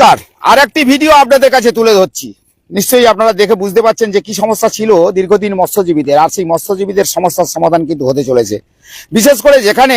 নমস্কার, আর একটি ভিডিও আপনাদের কাছে তুলে ধরছি। নিশ্চয়ই আপনারা দেখে বুঝতে পারছেন যে কি সমস্যা ছিল দীর্ঘদিন মৎস্যজীবীদের, আর সেই মৎস্যজীবীদের সমস্যার সমাধান কিন্তু হতে চলেছে। বিশেষ করে যেখানে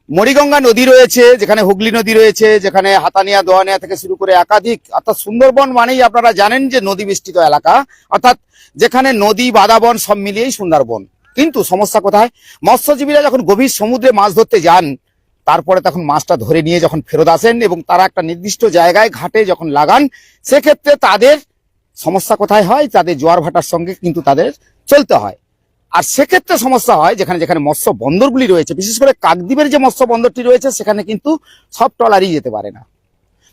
মরিগঙ্গা নদী রয়েছে, যেখানে হুগলি নদী রয়েছে, যেখানে হাতানিয়া দোয়ানিয়া থেকে শুরু করে একাধিক, অর্থাৎ সুন্দরবন মানেই আপনারা জানেন যে নদী বেষ্টিত এলাকা, অর্থাৎ যেখানে নদী বাদাবন সব মিলিয়েই সুন্দরবন। কিন্তু সমস্যা কোথায়? মৎস্যজীবীরা যখন গভীর সমুদ্রে মাছ ধরতে যান, তারপরে তখন মাছটা ধরে নিয়ে যখন ফেরত আসেন এবং তারা একটা নির্দিষ্ট জায়গায় ঘাটে যখন লাগান, সেক্ষেত্রে তাদের সমস্যা কোথায় হয়? তাদের জোয়ার ভাটার সঙ্গে কিন্তু তাদের চলতে হয়। আর সেক্ষেত্রে সমস্যা হয় যেখানে যেখানে মৎস্য বন্দরগুলি রয়েছে, বিশেষ করে কাকদ্বীপের যে মৎস্য বন্দরটি রয়েছে, সেখানে কিন্তু সব ট্রলারই যেতে পারে না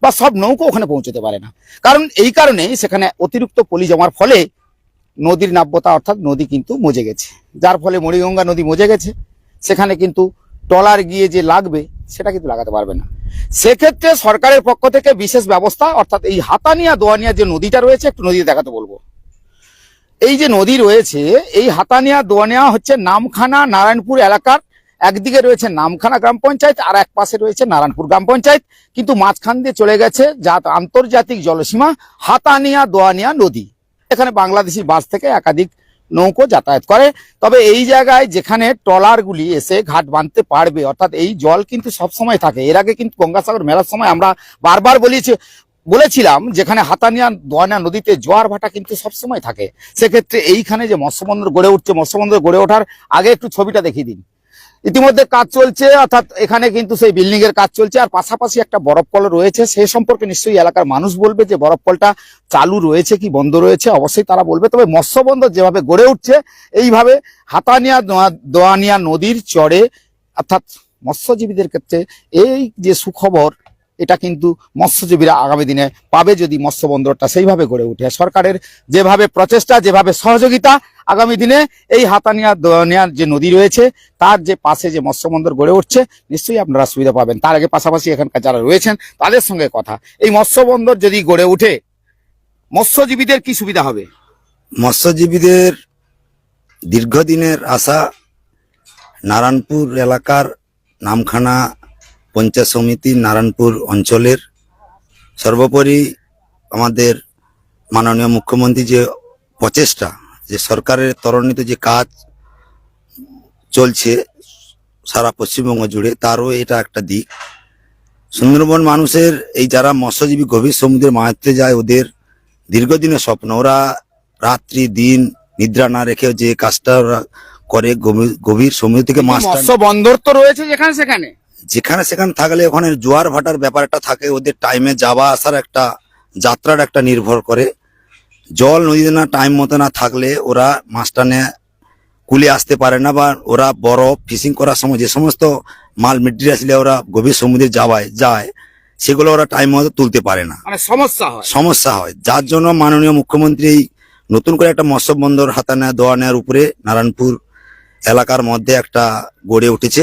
বা সব নৌকো ওখানে পৌঁছতে পারে না। কারণ এই কারণেই সেখানে অতিরিক্ত পলি জমার ফলে নদীর নাব্যতা, অর্থাৎ নদী কিন্তু মজে গেছে, যার ফলে মরিগঙ্গা নদী মজে গেছে। সেখানে কিন্তু ট্রলার গিয়ে যে লাগবে সেটা কিন্তু লাগাতে পারবে না। সেক্ষেত্রে সরকারের পক্ষ থেকে বিশেষ ব্যবস্থা, অর্থাৎ এই হাতানিয়া দোয়ানিয়া যে নদীটা রয়েছে, একটু নদী দেখাতে বলবো। এই যে নদী রয়েছে, এই হাতানিয়া দোয়ানিয়া হচ্ছে নামখানা নারায়ণপুর এলাকার, একদিকে রয়েছে নামখানা গ্রাম পঞ্চায়েত আর এক পাশে রয়েছে নারায়ণপুর গ্রাম পঞ্চায়েত, কিন্তু মাঝখান দিয়ে চলে গেছে যা আন্তর্জাতিক জলসীমা হাতানিয়া দোয়ানিয়া নদী। এখানে বাংলাদেশি বাস থেকে একাধিক নৌকো যাতায়াত করে। তবে এই জায়গায় যেখানে ট্রলারগুলি এসে ঘাট বাঁধতে পারবে, অর্থাৎ এই জল কিন্তু সবসময় থাকে। এর আগে কিন্তু গঙ্গাসাগর মেলার সময় আমরা বারবার বলেছিলাম যেখানে হাতানিয়া দোয়ানিয়া নদীতে জোয়ার ভাটা কিন্তু সবসময় থাকে। সেক্ষেত্রে এইখানে যে মৎস্যবন্দর গড়ে উঠছে, মৎস্যবন্দর গড়ে ওঠার আগে একটু ছবিটা দেখিয়ে দিন। ইতিমধ্যে কাজ চলছে, অর্থাৎ এখানে কিন্তু সেই বিল্ডিং এর কাজ চলছে, আর পাশাপাশি একটা বরফ কল রয়েছে। সেই সম্পর্কে নিশ্চয়ই এলাকার মানুষ বলবে যে বরফ কলটা চালু রয়েছে কি বন্ধ রয়েছে, অবশ্যই তারা বলবে। তবে মৎস্যবন্দর যেভাবে গড়ে উঠছে, এইভাবে হাতানিয়া দোয়ানিয়া নদীর চরে, অর্থাৎ মৎস্যজীবীদের ক্ষেত্রে এই যে সুখবর, এটা কিন্তু মৎস্যজীবীরা আগামী দিনে পাবে যদি মৎস্য বন্দরটা সেইভাবে গড়ে উঠে। সরকারের যেভাবে প্রচেষ্টা, যেভাবে সহযোগিতা, আগামী দিনে এই হাতানিয়া দোয়ানিয়ার যে নদী রয়েছে তার যে পাশে যে মৎস্য বন্দর গড়ে উঠছে, নিশ্চয়ই আপনারা সুবিধা পাবেন। তার আগে পাশাপাশি এখানকার যারা রয়েছেন তাদের সঙ্গে কথা। এই মৎস্য বন্দর যদি গড়ে উঠে, মৎস্যজীবীদের কি সুবিধা হবে? মৎস্যজীবীদের দীর্ঘদিনের আশা, নারায়ণপুর এলাকার নামখানা পঞ্চায়েত সমিতি নারায়ণপুর অঞ্চলের, সর্বোপরি আমাদের মাননীয় মুখ্যমন্ত্রী যে প্রচেষ্টা, যে সরকারের ত্বরান্বিত যে কাজ চলছে সারা পশ্চিমবঙ্গ জুড়ে, তারও এটা একটা দিক। সুন্দরবন মানুষের এই যারা মৎস্যজীবী গভীর সমুদ্রে মাছ ধরতে যায়, ওদের দীর্ঘদিনের স্বপ্ন। ওরা রাত্রি দিন নিদ্রা না রেখে যে কাজটা ওরা করে, গভীর সমুদ্র থেকে মাছ, মৎস্য বন্দর তো রয়েছে যেখানে সেখানে থাকলে ওখানে জোয়ার ভাটার ব্যাপারটা থাকে, ওদের টাইমে যাওয়া আসার একটা যাত্রার একটা নির্ভর করে। জল নদীতে না টাইম মতো না থাকলে ওরা মাছটা নিয়ে কুলে আসতে পারে না, বা ওরা বরফ ফিশিং করার সময় যে সমস্ত মাল মেটেরিয়াল ওরা গভীর সমুদ্রে যায়, সেগুলো ওরা টাইম মতো তুলতে পারে না, মানে সমস্যা হয়। যার জন্য মাননীয় মুখ্যমন্ত্রী নতুন করে একটা মৎস্য বন্দর হাতানিয়া দোয়ানিয়ার উপরে নারায়ণপুর এলাকার মধ্যে একটা গড়ে উঠেছে।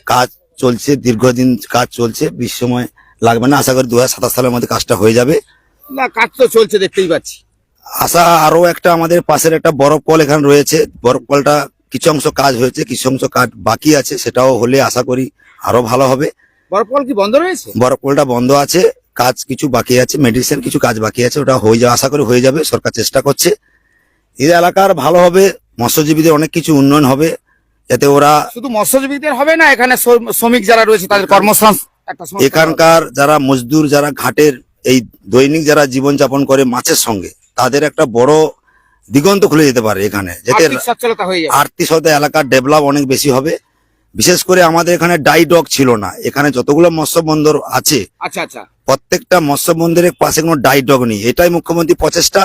কাজ চলছে, দীর্ঘদিন কাজ চলছে, বেশি সময় লাগবে না। আশা করি 2027 সালের মধ্যে কাজটা হয়ে যাবে। না, কাজ তো চলছে, দেখতেই পাচ্ছি। আশা আরো একটা আমাদের পাশের একটা বরফ কল এখানে রয়েছে, বরফ কলটা কিছু অংশ কাজ হয়েছে, কিছু অংশ কাজ বাকি আছে। সেটাও হলে আশা করি আরো ভালো হবে। বরফ কল কি বন্ধ রয়েছে? বরফ কলটা বন্ধ আছে, কাজ কিছু বাকি আছে, মেডিসিন কিছু কাজ বাকি আছে, ওটা হয়ে যাবে, আশা করি হয়ে যাবে। সরকার চেষ্টা করছে। এই এলাকার ভালো হবে, মৎস্যজীবীদের অনেক কিছু উন্নয়ন হবে, যাতে ওরা শুধু মৎস্যজীবীদের হবে না, এখানে শ্রমিক যারা রয়েছে তাদের কর্মসংস্থান, এখানকার যারা মজদুর, যারা ঘাটের এই দৈনিক যারা জীবনযাপন করে মাছের সঙ্গে, তাদের একটা বড় দিগন্ত খুলে যেতে পারে এখানে, যাতে আর্থিক সহায়তা, এলাকার ডেভেলপ অনেক বেশি হবে। বিশেষ করে আমাদের এখানে ডাইডক ছিল না, এখানে যতগুলো মৎস্য বন্দর আছে, প্রত্যেকটা মৎস্য বন্দরের পাশে কোনো ডাইডক নেই। এটাই মুখ্যমন্ত্রী প্রচেষ্টা,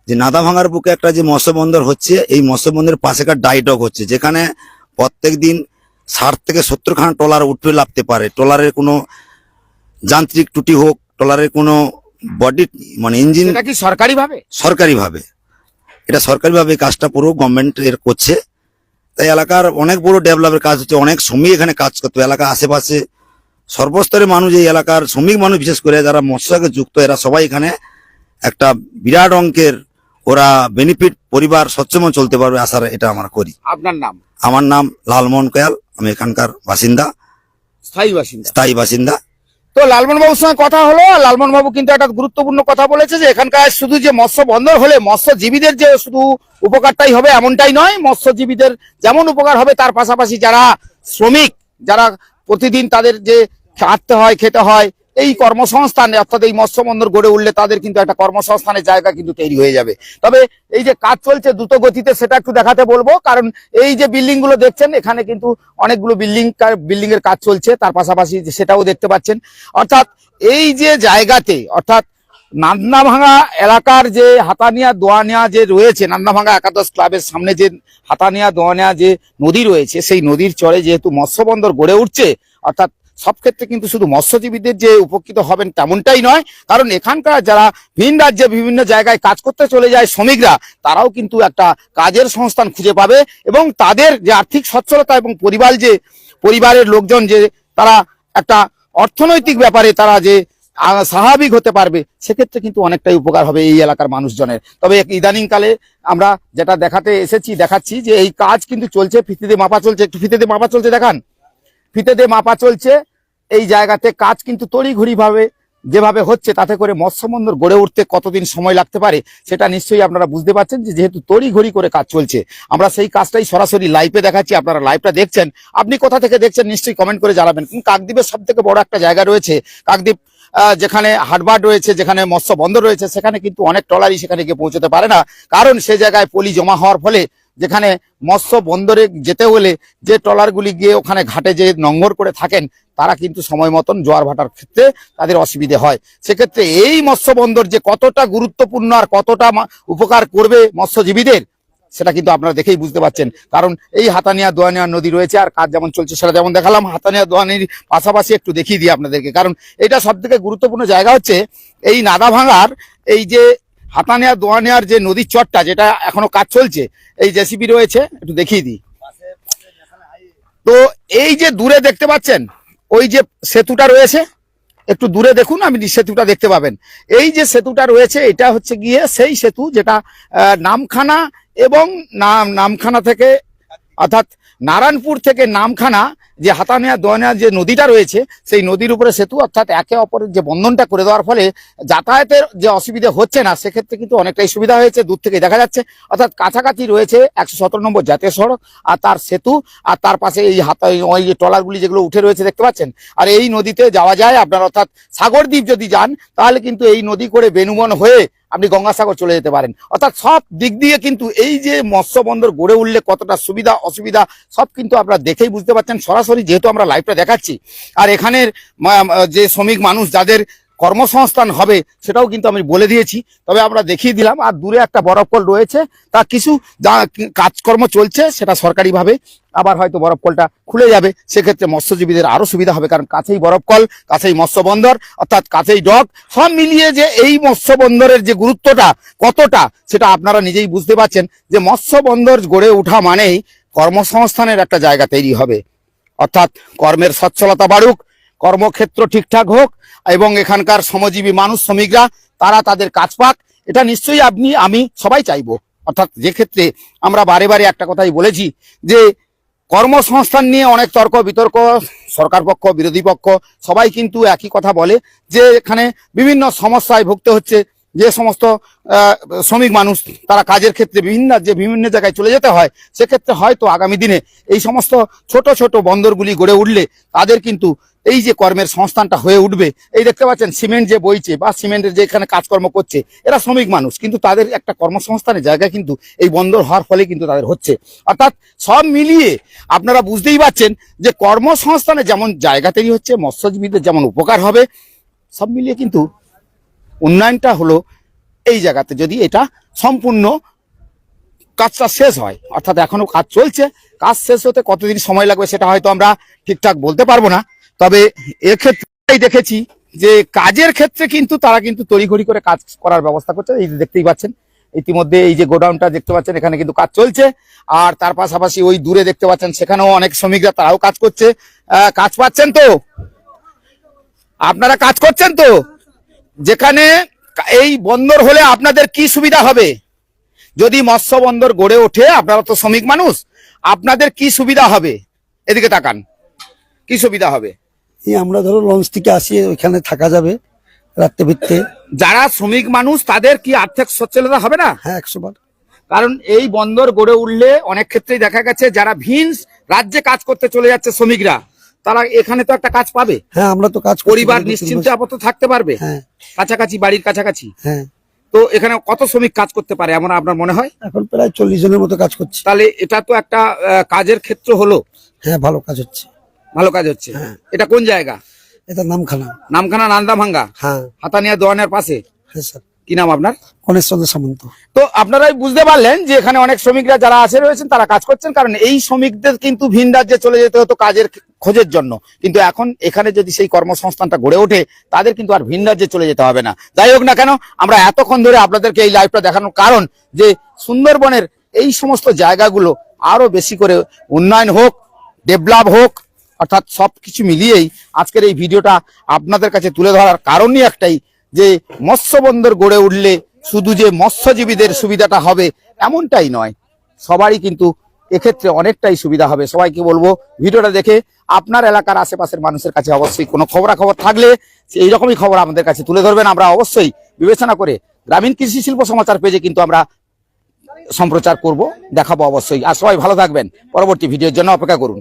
যে নাদা ভাঙার বুকে একটা যে মৎস্য বন্দর হচ্ছে, এই মৎস্য বন্দরের পাশে একটা ডাইডক হচ্ছে, যেখানে প্রত্যেক দিন 60 থেকে 70 খানা ট্রলার উঠে লাভতে পারে। ট্রলারের কোনো যান্ত্রিক ত্রুটি হোক, ট্রলারের কোনো বডি মানে ইঞ্জিন, এটা কি সরকারিভাবে এটা সরকারিভাবে কাজটা পুরো গভর্নমেন্ট এর করছে। তাই এলাকার অনেক বড় ডেভেলপের কাজ হচ্ছে, অনেক শ্রমিক এখানে কাজ করতে, এলাকার আশেপাশে সর্বস্তরের মানুষ, এই এলাকার শ্রমিক মানুষ বিশেষ করে যারা মৎস্য সাথে যুক্ত, এরা সবাই এখানে একটা বিরাট অঙ্কের ওরা বেনিফিট, পরিবার সচ্ছলময় চলতে পারবে, আশা এটা আমরা করি। আপনার নাম? আমার নাম লালমোহন কয়াল, আমি এখানকার বাসিন্দা, স্থায়ী বাসিন্দা। তো তো লালমোহন বাবুর সঙ্গে কথা হলো, আর লালমোহন বাবু কিন্তু একটা গুরুত্বপূর্ণ কথা বলেছে যে এখানকার শুধু যে মৎস্য বন্দর হলে মৎস্যজীবীদের যে শুধু উপকারটাই হবে এমনটাই নয়, মৎস্যজীবীদের যেমন উপকার হবে তার পাশাপাশি যারা শ্রমিক, যারা প্রতিদিন তাদের যে খাটতে হয়, খেতে হয়, এই কর্মসংস্থান অর্থাৎ এই মৎস্য বন্দর গড়ে উঠলে তাদের কিন্তু একটা কর্মসংস্থানের জায়গা কিন্তু তৈরি হয়ে যাবে। তবে এই যে কাজ চলছে দ্রুত গতিতে সেটা একটু দেখাতে বলবো, কারণ এই যে বিল্ডিং গুলো দেখছেন এখানে কিন্তু অনেকগুলো বিল্ডিং এর কাজ চলছে, তার পাশাপাশি সেটাও দেখতে পাচ্ছেন। অর্থাৎ এই যে জায়গাতে অর্থাৎ নান্দাভাঙা এলাকার যে হাতানিয়া দোয়ানিয়া যে রয়েছে, নান্দাভাঙা একাদশ ক্লাবের সামনে যে হাতানিয়া দোয়ানিয়া যে নদী রয়েছে, সেই নদীর চরে যেহেতু মৎস্য বন্দর গড়ে উঠছে, অর্থাৎ সব ক্ষেত্রে কিন্তু শুধু মৎস্যজীবীদের যে উপকৃত হবেন তেমনটাই নয়, কারণ এখানকার যারা ভিন রাজ্যে বিভিন্ন জায়গায় কাজ করতে চলে যায় শ্রমিকরা, তারাও কিন্তু একটা কাজের সংস্থান খুঁজে পাবে এবং তাদের যে আর্থিক সচ্ছলতা এবং পরিবারের লোকজন যে তারা একটা অর্থনৈতিক ব্যাপারে তারা যে স্বাভাবিক হতে পারবে, সেক্ষেত্রে কিন্তু অনেকটাই উপকার হবে এই এলাকার মানুষজনের। তবে ইদানিং কালে আমরা যেটা দেখাচ্ছি যে এই কাজ কিন্তু চলছে, ফিতে মাপা চলছে, একটু ফিতে মাপা চলছে দেখান, ফিতে মাপা চলছে। এই জায়গাতে কাজ কিন্তু তড়িঘড়ি ভাবে যেভাবে হচ্ছে, তাতে করে মৎস্য বন্দর গড়ে উঠতে কতদিন সময় লাগতে পারে সেটা নিশ্চয়ই আপনারা বুঝতে পারছেন, যে যেহেতু তড়িঘড়ি করে কাজ চলছে। আমরা সেই কাজটাই সরাসরি লাইভে দেখাচ্ছি, আপনারা লাইভটা দেখছেন। আপনি কোথা থেকে দেখছেন নিশ্চয়ই কমেন্ট করে জানাবেন। কাকদ্বীপের সব থেকে বড় একটা জায়গা রয়েছে কাকদ্বীপ, যেখানে হাটবাট রয়েছে, যেখানে মৎস্য বন্দর রয়েছে, সেখানে কিন্তু অনেক ট্রলারই সেখানে গিয়ে পৌঁছতে পারে না, কারণ সে জায়গায় পলি জমা হওয়ার ফলে যেখানে মৎস্য বন্দরে যেতে হলে যে ট্রলারগুলি গিয়ে ওখানে ঘাটে যে নোঙর করে থাকেন, তারা কিন্তু সময় মতন জোয়ার ভাটার ক্ষেত্রে তাদের অসুবিধে হয়। সেক্ষেত্রে এই মৎস্য বন্দর যে কতটা গুরুত্বপূর্ণ আর কতটা উপকার করবে মৎস্যজীবীদের, সেটা কিন্তু আপনারা দেখেই বুঝতে পারছেন। কারণ এই হাতানিয়া দোয়ানিয়া নদী রয়েছে, আর কাজ যেমন চলছে সেটা যেমন দেখালাম, হাতানিয়া দোয়ানির পাশাপাশি একটু দেখিয়ে দিই আপনাদেরকে, কারণ এটা সব থেকে গুরুত্বপূর্ণ জায়গা হচ্ছে এই নাদাভাঙার এই যে হাতানিয়া দোয়ানিয়ার যে নদীর চরটা, যেটা এখনো কাজ চলছে, এই জেসিবি রয়েছে, একটু দেখিয়ে দিই। তো এই যে দূরে দেখতে পাচ্ছেন ওই যে সেতুটা রয়েছে, একটু দূরে দেখুন, আপনি সেতুটা দেখতে পাবেন। এই যে সেতুটা রয়েছে এটা হচ্ছে গিয়ে সেই সেতু যেটা নামখানা এবং নামখানা থেকে অর্থাৎ নারায়ণপুর থেকে নামখানা যে হাতানিয়া দোয়ানিয়া যে নদীটা রয়েছে, সেই নদীর উপরে সেতু, অর্থাৎ একে অপরের যে বন্ধনটা করে দেওয়ার ফলে যাতায়াতের যে অসুবিধা হচ্ছে না, সেক্ষেত্রে কিন্তু অনেকটাই সুবিধা হয়েছে। দূর থেকে দেখা যাচ্ছে, অর্থাৎ কাছাকাছি রয়েছে 117 নম্বর জাতীয় সড়ক আর তার সেতু, আর তার পাশে এই ওই যে ট্রলারগুলি যেগুলো উঠে রয়েছে দেখতে পাচ্ছেন। আর এই নদীতে যাওয়া যায় আপনার, অর্থাৎ সাগরদ্বীপ যদি যান তাহলে কিন্তু এই নদী করে বেনুবন হয়ে আপনি গঙ্গাসাগর চলে যেতে পারেন। অর্থাৎ সব দিক দিয়ে কিন্তু এই যে মৎস্য বন্দর গড়ে উঠলে কতটা সুবিধা অসুবিধা সব কিন্তু আপনারা দেখেই বুঝতে পারছেন সরাসরি, যেহেতু আমরা লাইভটা দেখাচ্ছি। আর এখানের যে শ্রমিক মানুষ যাদের কর্মসংস্থান হবে সেটাও কিন্তু আমি বলে দিয়েছি, তবে আমরা দেখিয়ে দিলাম। আর দূরে একটা বরফকল রয়েছে, তা কিছু কাজকর্ম চলছে, সেটা সরকারিভাবে আবার হয়তো বরফকলটা খুলে যাবে, সেক্ষেত্রে মৎস্যজীবীদের আরো সুবিধা হবে, কারণ কাছেই বরফকল, কাছেই মৎস্য বন্দর, অর্থাৎ কাছেই ডক, সব মিলিয়ে যে এই মৎস্য বন্দরের যে গুরুত্বটা কতটা সেটা আপনারা নিজেই বুঝতে পারছেন, যে মৎস্য বন্দর গড়ে ওঠা মানেই কর্মসংস্থানের একটা জায়গা তৈরি হবে, অর্থাৎ কর্মের সচ্ছলতা বাড়ুক, কর্মক্ষেত্র ঠিকঠাক হোক এবং এখানকার শ্রমজীবী মানুষ শ্রমিকরা তারা তাদের কাজ পাক, এটা নিশ্চয়ই আপনি আমি সবাই চাইবো। অর্থাৎ যে ক্ষেত্রে আমরা বারে বারে একটা কথাই বলেছি, যে কর্মসংস্থান নিয়ে অনেক তর্ক বিতর্ক, সরকার পক্ষ বিরোধী পক্ষ সবাই কিন্তু একই কথা বলে, যে এখানে বিভিন্ন সমস্যায় ভুগতে হচ্ছে যে সমস্ত শ্রমিক মানুষ, তারা কাজের ক্ষেত্রে বিভিন্ন জায়গায় চলে যেতে হয়। সেক্ষেত্রে হয়তো আগামী দিনে এই সমস্ত ছোট ছোট বন্দরগুলি গড়ে উঠলে তাদের কিন্তু এই যে কর্মের সংস্থানটা হয়ে উঠবে। এই দেখতে পাচ্ছেন সিমেন্ট যে বইছে বা সিমেন্টের যে এখানে কাজকর্ম করছে, এরা শ্রমিক মানুষ, কিন্তু তাদের একটা কর্মসংস্থানের জায়গা কিন্তু এই বন্দর হওয়ার ফলে কিন্তু তাদের হচ্ছে। অর্থাৎ সব মিলিয়ে আপনারা বুঝতেই পারছেন যে কর্মসংস্থানে যেমন জায়গা তৈরি হচ্ছে, মৎস্যজীবীদের যেমন উপকার হবে, সব মিলিয়ে কিন্তু উন্নয়নটা হলো এই জায়গাতে, যদি এটা সম্পূর্ণ কাজটা শেষ হয়। অর্থাৎ এখনো কাজ চলছে, কাজ শেষ হতে কতদিন সময় লাগবে সেটা হয়তো আমরা ঠিকঠাক বলতে পারবো না, তবে এক্ষেত্রে দেখেছি যে কাজের ক্ষেত্রে কিন্তু তারা কিন্তু তড়িঘড়ি করে কাজ করার ব্যবস্থা করছে। এই দেখতেই পাচ্ছেন ইতিমধ্যে এই যে গোডাউনটা দেখতে পাচ্ছেন, এখানে কিন্তু কাজ চলছে। আর তার পাশাপাশি ওই দূরে দেখতে পাচ্ছেন সেখানেও অনেক শ্রমিকরা তারাও কাজ করছে। কাজ পাচ্ছেন তো, আপনারা কাজ করছেন তো? যেখানে এই বন্দর হলে আপনাদের কি সুবিধা হবে, যদি মৎস্য বন্দর গড়ে ওঠে, আপনারা তো শ্রমিক মানুষ, আপনাদের কি সুবিধা হবে, এদিকে তাকান, কি সুবিধা হবে? এই আমরা ধরো লঞ্চ থেকে আসি, ওইখানে থাকা যাবে রাত্রে ভিত্তে। যারা শ্রমিক মানুষ তাদের কি আর্থিক সচ্ছলতা হবে না? হ্যাঁ, 100 বার। কারণ এই বন্দর গড়ে উঠলে অনেক ক্ষেত্রেই দেখা গেছে যারা ভিন রাজ্যে কাজ করতে চলে যাচ্ছে শ্রমিকরা, তারা এখানে তো একটা কাজ পাবে। হ্যাঁ, আমরা তো কাজ করছি, পরিবার 2-3 নিশ্চিন্তে বছর। আপাতত থাকতে পারবে, হ্যাঁ কাছাকাছি, বাড়ির কাছাকাছি। হ্যাঁ, তো এখানে কত শ্রমিক কাজ করতে পারে এমন আপনার মনে হয়? এখন প্রায় 40 জনের মতো কাজ করছি। তাহলে এটা তো একটা কাজের ক্ষেত্র হলো, হ্যাঁ, ভালো কাজ হচ্ছে। ভালো কাজ হচ্ছে। হ্যাঁ। এটা কোন জায়গা? এটা নামখানা। নামখানা নান্দাভাঙ্গা, হ্যাঁ হাতানিয়া দোয়ানের পাশে। হ্যাঁ স্যার। কি নাম আপনার? গণেশ চন্দ্র সামন্ত। তো আপনারাই বুঝতে পারলেন যে এখানে অনেক শ্রমিকরা যারা আছে রয়েছেন তারা কাজ করছেন, কারণ এই শ্রমিকদের কিন্তু ভিন রাজ্যে চলে যেতে হতো কাজের খোঁজের জন্য, কিন্তু এখন এখানে যদি সেই কর্মসংস্থানটা গড়ে ওঠে তাদের কিন্তু আর ভিন রাজ্যে চলে যেতে হবে না। যাই হোক না কেন, আমরা এতক্ষণ ধরে আপনাদেরকে এই লাইভটা দেখানোর কারণ যে সুন্দরবনের এই সমস্ত জায়গাগুলো আরো বেশি করে উন্নয়ন হোক, ডেভেলপ হোক, অর্থাৎ সবকিছু মিলিয়েই আজকের এই ভিডিওটা আপনাদের কাছে তুলে ধরার কারণই একটাই, যে মৎস্য বন্দর গড়ে উঠলে শুধু যে মৎস্যজীবীদের সুবিধাটা হবে এমনটাই নয়, সবারই কিন্তু এক্ষেত্রে অনেকটাই সুবিধা হবে। সবাইকে বলবো ভিডিওটা দেখে আপনার এলাকার আশেপাশের মানুষের কাছে অবশ্যই কোনো খবরাখবর থাকলে এইরকমই খবর আমাদের কাছে তুলে ধরবেন। আমরা অবশ্যই বিবেচনা করে গ্রামীণ কৃষি শিল্প সমাচার পেজে কিন্তু আমরা সম্প্রচার করব, দেখাবো অবশ্যই। আর সবাই ভালো থাকবেন, পরবর্তী ভিডিওর জন্য অপেক্ষা করুন।